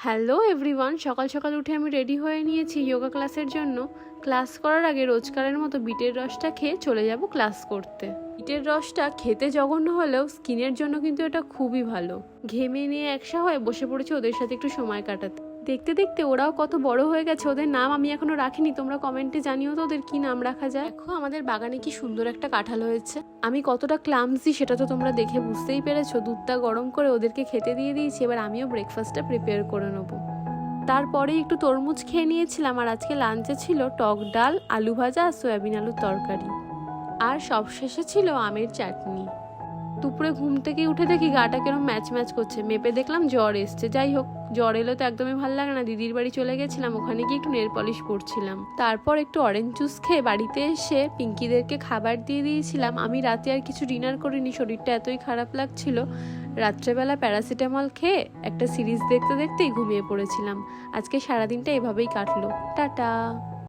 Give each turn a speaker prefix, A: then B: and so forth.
A: Hello everyone, সকাল সকাল উঠে আমি রেডি হয়ে নিয়েছি যোগা ক্লাসের জন্য। ক্লাস করার আগে রোজকারের মতো বিটের রসটা খেয়ে চলে যাব ক্লাস করতে। বিটের রসটা খেতে জঘন্য হলেও স্কিনের জন্য কিন্তু এটা খুবই ভালো। ঘেমে নিয়ে একসা হয়ে বসে পড়েছে ওদের সাথে একটু সময় কাটাতে। দেখতে দেখতে ওরাও কত বড় হয়ে গেছে। ওদের নাম আমি এখনো রাখিনি, তোমরা কমেন্টে জানিও তো ওদের কি নাম রাখা যায়। দেখো আমাদের বাগানে কি সুন্দর একটা কাঁঠাল হয়েছে। আমি কতটা ক্লামসি সেটা তো তোমরা দেখে বুঝতেই পেরেছো। দুধটা গরম করে ওদেরকে খেতে দিয়ে দিয়েছি, এবার আমিও ব্রেকফাস্টটা প্রিপেয়ার করে নেবো। তারপরে একটু তরমুজ খেয়ে নিয়েছিলাম। আর আজকে লাঞ্চে ছিল টক ডাল, আলু ভাজা আর সয়াবিন আলুর তরকারি, আর সবশেষে ছিল আমের চাটনি। দুপুরে ঘুম থেকে উঠে দেখি গাটা কেরম ম্যাচ ম্যাচ করছে। মেপে দেখলাম জ্বর এসছে। যাই হোক, জ্বর এলো তো একদমই ভালো লাগে না। দিদির বাড়ি চলে গেছিলাম, ওখানে গিয়ে একটু নেল পলিশ করছিলাম। তারপর একটু অরেঞ্জ জুস খেয়ে বাড়িতে এসে পিঙ্কিদেরকে খাবার দিয়ে দিয়েছিলাম। আমি রাতে আর কিছু ডিনার করিনি, শরীরটা এতই খারাপ লাগছিল। রাত্রেবেলা প্যারাসিটামল খেয়ে একটা সিরিজ দেখতে দেখতেই ঘুমিয়ে পড়েছিলাম। আজকে সারাদিনটা এভাবেই কাটলো। টাটা।